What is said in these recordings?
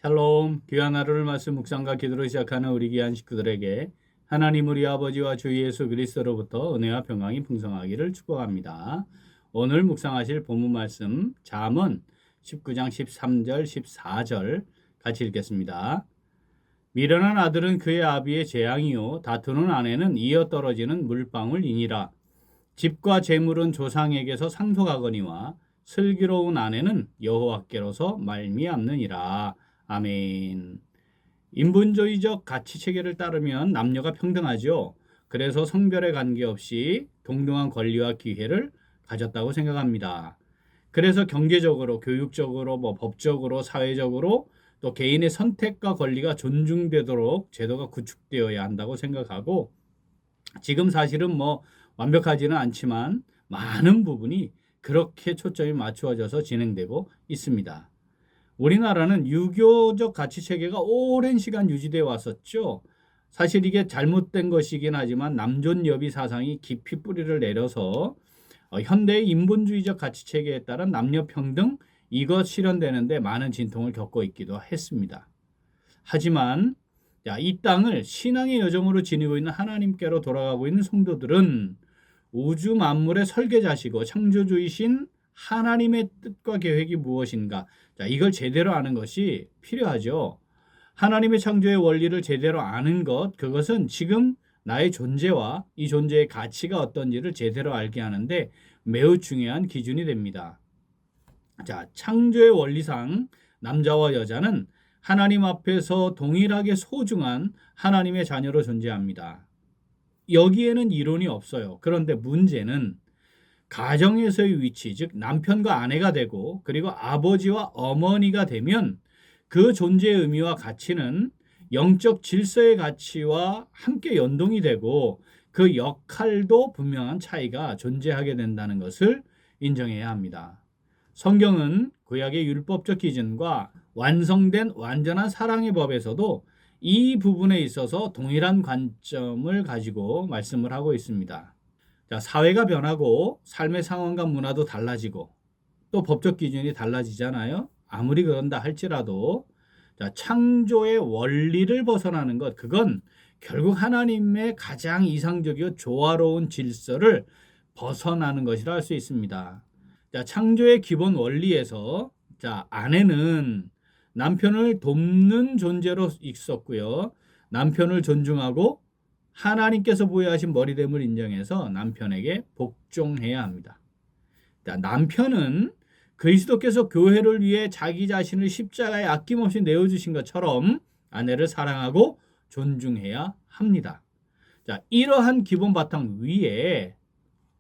샬롬, 귀한 하루를 말씀 묵상과 기도로 시작하는 우리 귀한 식구들에게 하나님 우리 아버지와 주 예수 그리스도로부터 은혜와 평강이 풍성하기를 축복합니다. 오늘 묵상하실 본문 말씀 잠언 19장 13절 14절 같이 읽겠습니다. 미련한 아들은 그의 아비의 재앙이요 다투는 아내는 이어떨어지는 물방울이니라. 집과 재물은 조상에게서 상속하거니와 슬기로운 아내는 여호와께로서 말미암느니라. 아멘. 인본주의적 가치 체계를 따르면 남녀가 평등하죠. 그래서 성별에 관계없이 동등한 권리와 기회를 가졌다고 생각합니다. 그래서 경제적으로, 교육적으로, 법적으로, 사회적으로 또 개인의 선택과 권리가 존중되도록 제도가 구축되어야 한다고 생각하고 지금 사실은 완벽하지는 않지만 많은 부분이 그렇게 초점이 맞추어져서 진행되고 있습니다. 우리나라는 유교적 가치체계가 오랜 시간 유지되어 왔었죠. 사실 이게 잘못된 것이긴 하지만 남존여비 사상이 깊이 뿌리를 내려서 현대의 인본주의적 가치체계에 따른 남녀평등 이것 실현되는데 많은 진통을 겪고 있기도 했습니다. 하지만 이 땅을 신앙의 여정으로 지니고 있는 하나님께로 돌아가고 있는 성도들은 우주 만물의 설계자시고 창조주이신 하나님의 뜻과 계획이 무엇인가? 이걸 제대로 아는 것이 필요하죠. 하나님의 창조의 원리를 제대로 아는 것, 그것은 지금 나의 존재와 이 존재의 가치가 어떤지를 제대로 알게 하는데 매우 중요한 기준이 됩니다. 창조의 원리상 남자와 여자는 하나님 앞에서 동일하게 소중한 하나님의 자녀로 존재합니다. 여기에는 이론이 없어요. 그런데 문제는 가정에서의 위치, 즉 남편과 아내가 되고 그리고 아버지와 어머니가 되면 그 존재의 의미와 가치는 영적 질서의 가치와 함께 연동이 되고 그 역할도 분명한 차이가 존재하게 된다는 것을 인정해야 합니다. 성경은 구약의 율법적 기준과 완성된 완전한 사랑의 법에서도 이 부분에 있어서 동일한 관점을 가지고 말씀을 하고 있습니다. 사회가 변하고 삶의 상황과 문화도 달라지고 또 법적 기준이 달라지잖아요. 아무리 그런다 할지라도 창조의 원리를 벗어나는 것, 그건 결국 하나님의 가장 이상적이고 조화로운 질서를 벗어나는 것이라 할 수 있습니다. 창조의 기본 원리에서 아내는 남편을 돕는 존재로 있었고요. 남편을 존중하고 하나님께서 부여하신 머리됨을 인정해서 남편에게 복종해야 합니다. 남편은 그리스도께서 교회를 위해 자기 자신을 십자가에 아낌없이 내어주신 것처럼 아내를 사랑하고 존중해야 합니다. 이러한 기본 바탕 위에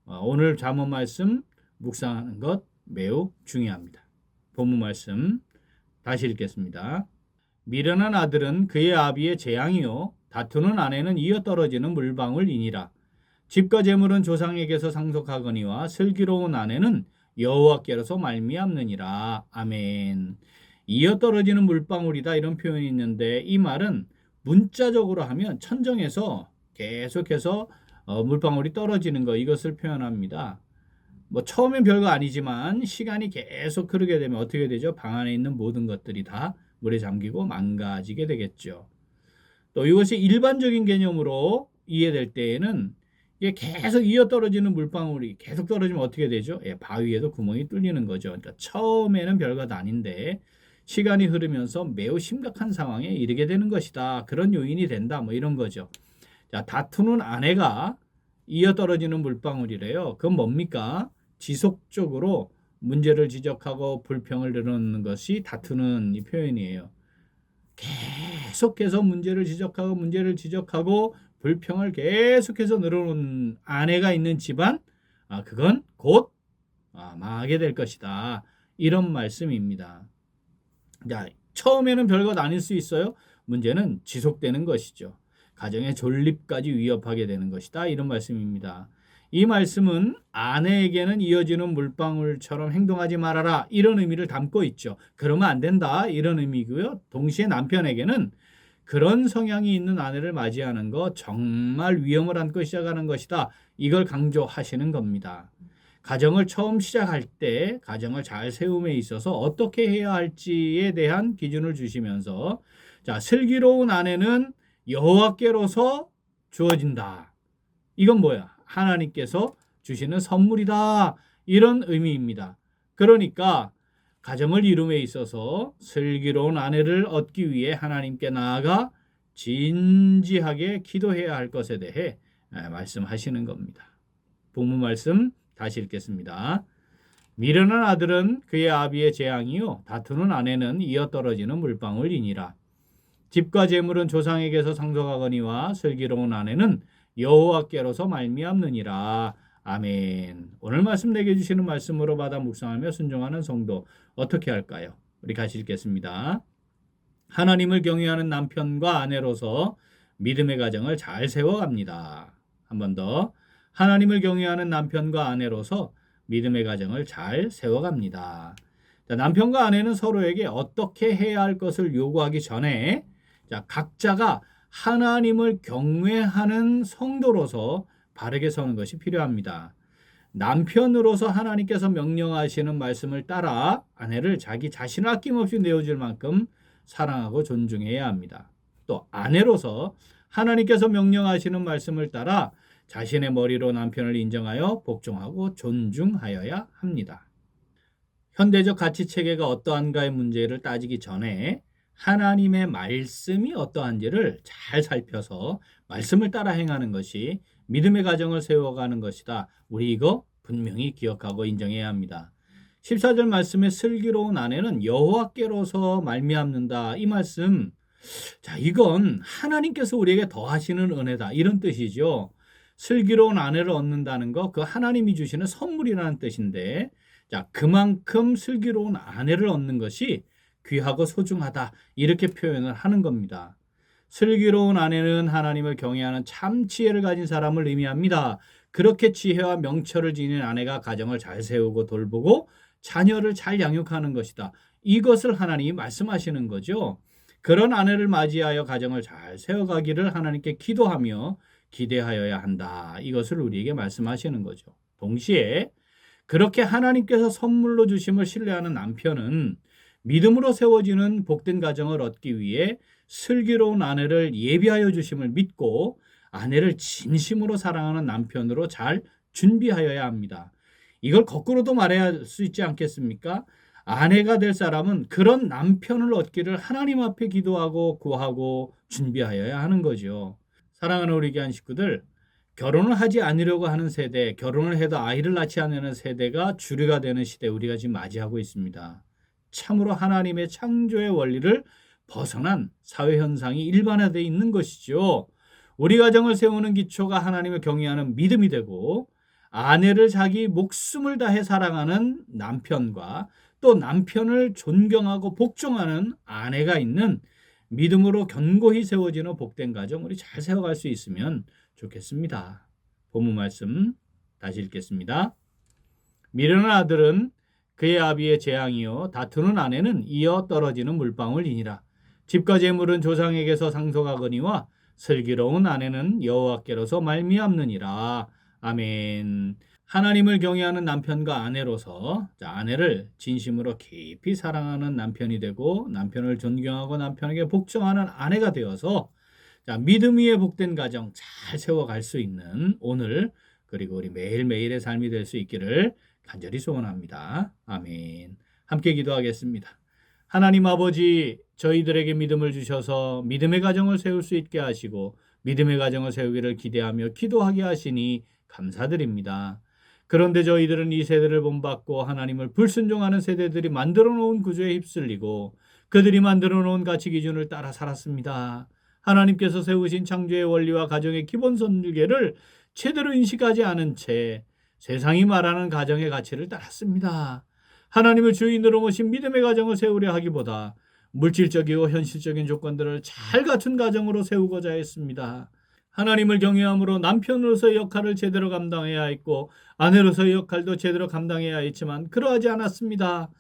오늘 잠언 말씀 묵상하는 것 매우 중요합니다. 본문 말씀 다시 읽겠습니다. 미련한 아들은 그의 아비의 재앙이요 다투는 아내는 이어떨어지는 물방울이니라. 집과 재물은 조상에게서 상속하거니와 슬기로운 아내는 여호와께로서 말미암느니라. 아멘. 이어떨어지는 물방울이다 이런 표현이 있는데 이 말은 문자적으로 하면 천정에서 계속해서 물방울이 떨어지는 거 이것을 표현합니다. 처음엔 별거 아니지만 시간이 계속 흐르게 되면 어떻게 되죠? 방 안에 있는 모든 것들이 다 물에 잠기고 망가지게 되겠죠. 또 이것이 일반적인 개념으로 이해될 때에는 이게 계속 이어떨어지는 물방울이 계속 떨어지면 어떻게 되죠? 바위에도 구멍이 뚫리는 거죠. 그러니까 처음에는 별것 아닌데 시간이 흐르면서 매우 심각한 상황에 이르게 되는 것이다. 그런 요인이 된다. 이런 거죠. 다투는 아내가 이어떨어지는 물방울이래요. 그건 뭡니까? 지속적으로 문제를 지적하고 불평을 늘어놓는 것이 다투는 이 표현이에요. 계속해서 문제를 지적하고 불평을 계속해서 늘어놓는 아내가 있는 집안, 그건 곧 망하게 될 것이다. 이런 말씀입니다. 처음에는 별것 아닐 수 있어요. 문제는 지속되는 것이죠. 가정의 존립까지 위협하게 되는 것이다. 이런 말씀입니다. 이 말씀은 아내에게는 이어지는 물방울처럼 행동하지 말아라 이런 의미를 담고 있죠. 그러면 안 된다 이런 의미고요. 동시에 남편에게는 그런 성향이 있는 아내를 맞이하는 거 정말 위험을 안고 시작하는 것이다. 이걸 강조하시는 겁니다. 가정을 처음 시작할 때 가정을 잘 세움에 있어서 어떻게 해야 할지에 대한 기준을 주시면서 자, 슬기로운 아내는 여호와께로서 주어진다. 이건 뭐야? 하나님께서 주시는 선물이다. 이런 의미입니다. 그러니까 가정을 이룸에 있어서 슬기로운 아내를 얻기 위해 하나님께 나아가 진지하게 기도해야 할 것에 대해 말씀하시는 겁니다. 본문 말씀 다시 읽겠습니다. 미련한 아들은 그의 아비의 재앙이요 다투는 아내는 이어 떨어지는 물방울이니라. 집과 재물은 조상에게서 상속하거니와 슬기로운 아내는 여호와께로서 말미암느니라. 아멘. 오늘 말씀 내게 주시는 말씀으로 받아 묵상하며 순종하는 성도 어떻게 할까요? 우리 같이 읽겠습니다. 하나님을 경외하는 남편과 아내로서 믿음의 가정을 잘 세워갑니다. 한 번 더. 하나님을 경외하는 남편과 아내로서 믿음의 가정을 잘 세워갑니다. 자, 남편과 아내는 서로에게 어떻게 해야 할 것을 요구하기 전에 자, 각자가 하나님을 경외하는 성도로서 바르게 서는 것이 필요합니다. 남편으로서 하나님께서 명령하시는 말씀을 따라 아내를 자기 자신을 아낌없이 내어줄 만큼 사랑하고 존중해야 합니다. 또 아내로서 하나님께서 명령하시는 말씀을 따라 자신의 머리로 남편을 인정하여 복종하고 존중하여야 합니다. 현대적 가치 체계가 어떠한가의 문제를 따지기 전에 하나님의 말씀이 어떠한지를 잘 살펴서 말씀을 따라 행하는 것이 믿음의 가정을 세워가는 것이다. 우리 이거 분명히 기억하고 인정해야 합니다. 14절 말씀에 슬기로운 아내는 여호와께로서 말미암는다. 이 말씀, 자, 이건 하나님께서 우리에게 더하시는 은혜다. 이런 뜻이죠. 슬기로운 아내를 얻는다는 거, 그 하나님이 주시는 선물이라는 뜻인데, 자, 그만큼 슬기로운 아내를 얻는 것이 귀하고 소중하다. 이렇게 표현을 하는 겁니다. 슬기로운 아내는 하나님을 경외하는 참 지혜를 가진 사람을 의미합니다. 그렇게 지혜와 명철을 지닌 아내가 가정을 잘 세우고 돌보고 자녀를 잘 양육하는 것이다. 이것을 하나님이 말씀하시는 거죠. 그런 아내를 맞이하여 가정을 잘 세워가기를 하나님께 기도하며 기대하여야 한다. 이것을 우리에게 말씀하시는 거죠. 동시에 그렇게 하나님께서 선물로 주심을 신뢰하는 남편은 믿음으로 세워지는 복된 가정을 얻기 위해 슬기로운 아내를 예비하여 주심을 믿고 아내를 진심으로 사랑하는 남편으로 잘 준비하여야 합니다. 이걸 거꾸로도 말해야 할 수 있지 않겠습니까? 아내가 될 사람은 그런 남편을 얻기를 하나님 앞에 기도하고 구하고 준비하여야 하는 거죠. 사랑하는 우리 귀한 식구들, 결혼을 하지 않으려고 하는 세대, 결혼을 해도 아이를 낳지 않는 세대가 주류가 되는 시대 우리가 지금 맞이하고 있습니다. 참으로 하나님의 창조의 원리를 벗어난 사회 현상이 일반화되어 있는 것이죠. 우리 가정을 세우는 기초가 하나님을 경외하는 믿음이 되고 아내를 자기 목숨을 다해 사랑하는 남편과 또 남편을 존경하고 복종하는 아내가 있는 믿음으로 견고히 세워지는 복된 가정 우리 잘 세워갈 수 있으면 좋겠습니다. 본문 말씀 다시 읽겠습니다. 미련한 아들은 그의 아비의 재앙이요 다투는 아내는 이어 떨어지는 물방울이니라. 집과 재물은 조상에게서 상속하거니와 슬기로운 아내는 여호와께로서 말미암느니라. 아멘. 하나님을 경외하는 남편과 아내로서 아내를 진심으로 깊이 사랑하는 남편이 되고 남편을 존경하고 남편에게 복종하는 아내가 되어서 믿음 위에 복된 가정 잘 세워갈 수 있는 오늘 그리고 우리 매일매일의 삶이 될 수 있기를 간절히 소원합니다. 아멘. 함께 기도하겠습니다. 하나님 아버지, 저희들에게 믿음을 주셔서 믿음의 가정을 세울 수 있게 하시고 믿음의 가정을 세우기를 기대하며 기도하게 하시니 감사드립니다. 그런데 저희들은 이 세대를 본받고 하나님을 불순종하는 세대들이 만들어 놓은 구조에 휩쓸리고 그들이 만들어 놓은 가치 기준을 따라 살았습니다. 하나님께서 세우신 창조의 원리와 가정의 기본 선계를 제대로 인식하지 않은 채 세상이 말하는 가정의 가치를 따랐습니다. 하나님을 주인으로 모신 믿음의 가정을 세우려 하기보다 물질적이고 현실적인 조건들을 잘 갖춘 가정으로 세우고자 했습니다. 하나님을 경외함으로 남편으로서의 역할을 제대로 감당해야 했고 아내로서의 역할도 제대로 감당해야 했지만 그러하지 않았습니다.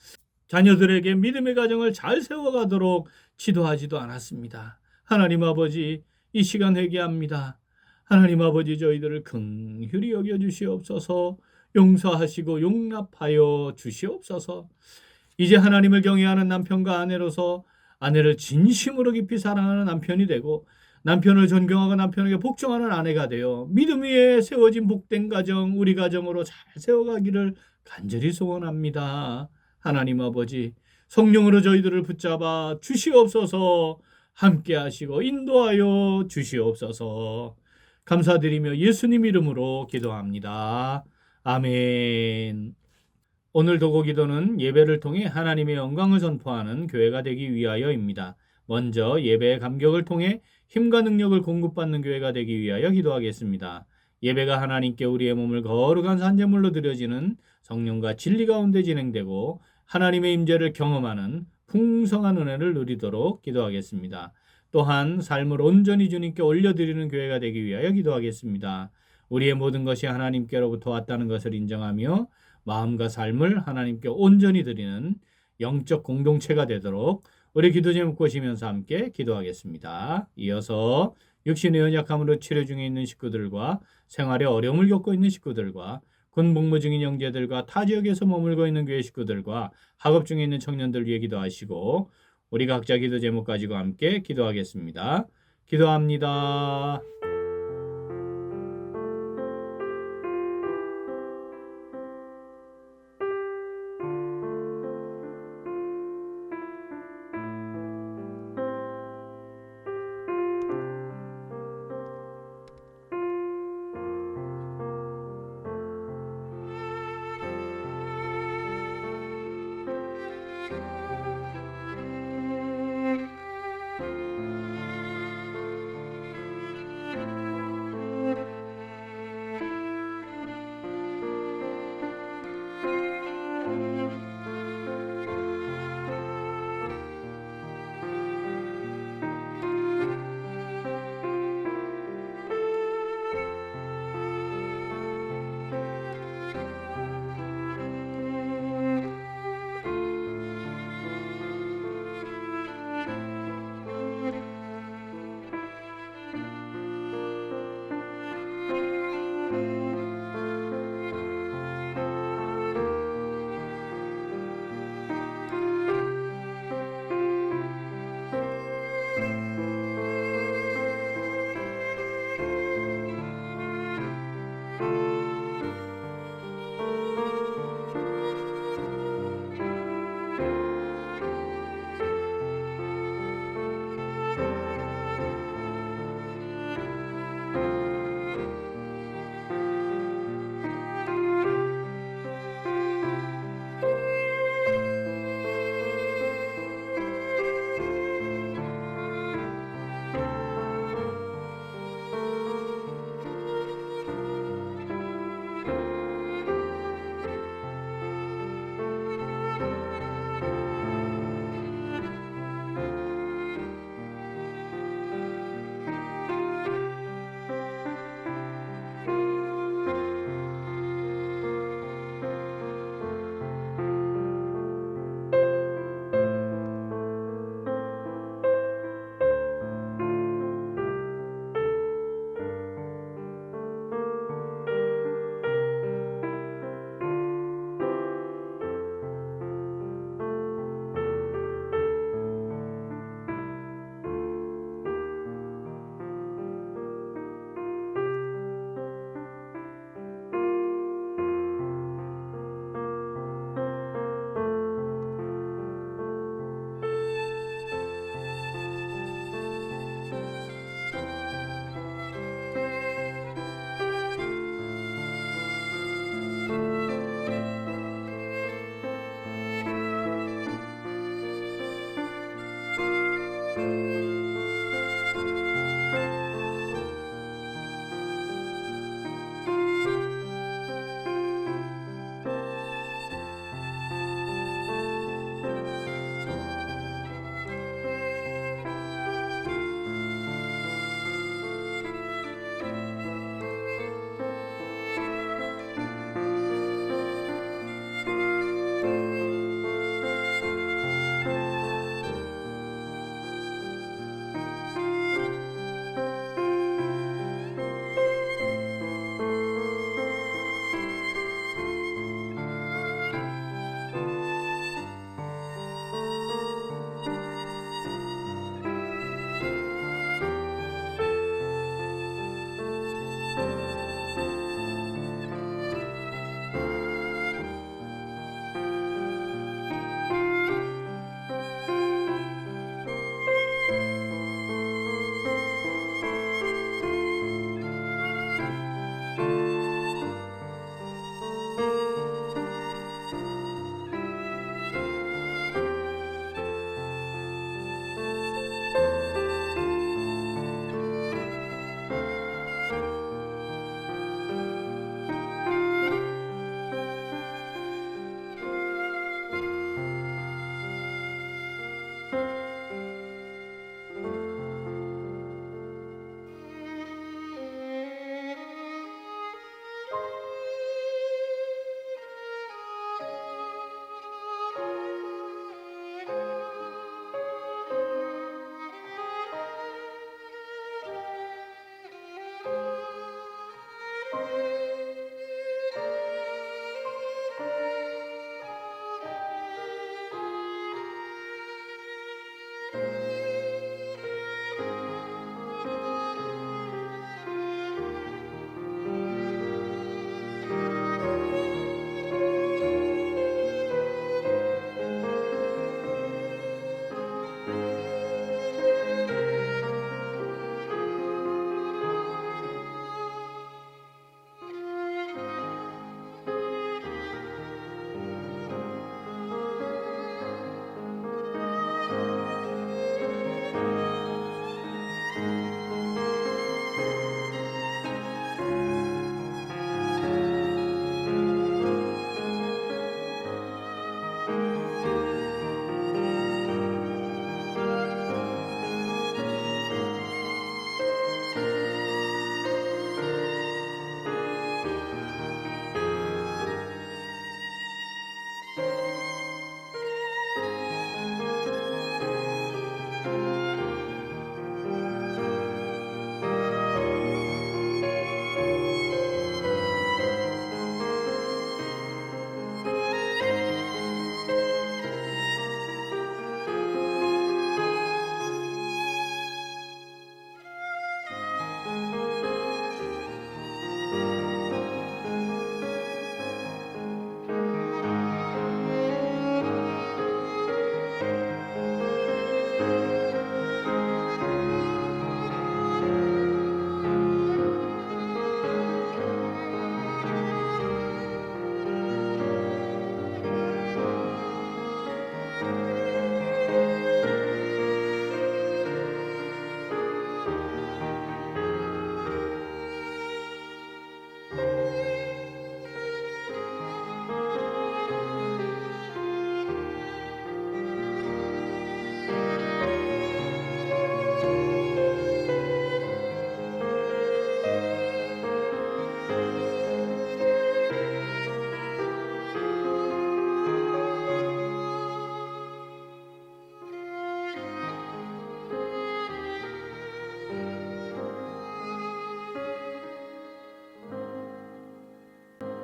자녀들에게 믿음의 가정을 잘 세워가도록 지도하지도 않았습니다. 하나님 아버지, 이 시간 회개합니다. 하나님 아버지, 저희들을 긍휼히 여겨주시옵소서. 용서하시고 용납하여 주시옵소서. 이제 하나님을 경외하는 남편과 아내로서 아내를 진심으로 깊이 사랑하는 남편이 되고 남편을 존경하고 남편에게 복종하는 아내가 되어 믿음 위에 세워진 복된 가정, 우리 가정으로 잘 세워가기를 간절히 소원합니다. 하나님 아버지, 성령으로 저희들을 붙잡아 주시옵소서. 함께 하시고 인도하여 주시옵소서. 감사드리며 예수님 이름으로 기도합니다. 아멘. 오늘 도고 기도는 예배를 통해 하나님의 영광을 선포하는 교회가 되기 위하여입니다. 먼저 예배의 감격을 통해 힘과 능력을 공급받는 교회가 되기 위하여 기도하겠습니다. 예배가 하나님께 우리의 몸을 거룩한 산제물로 드려지는 성령과 진리 가운데 진행되고 하나님의 임재를 경험하는 풍성한 은혜를 누리도록 기도하겠습니다. 또한 삶을 온전히 주님께 올려드리는 교회가 되기 위하여 기도하겠습니다. 우리의 모든 것이 하나님께로부터 왔다는 것을 인정하며 마음과 삶을 하나님께 온전히 드리는 영적 공동체가 되도록 우리 기도 제목 보시면서 함께 기도하겠습니다. 이어서 육신의 연약함으로 치료 중에 있는 식구들과 생활에 어려움을 겪고 있는 식구들과 군 복무 중인 형제들과 타 지역에서 머물고 있는 교회 식구들과 학업 중에 있는 청년들 위해 기도하시고 우리 각자 기도 제목 가지고 함께 기도하겠습니다. 기도합니다.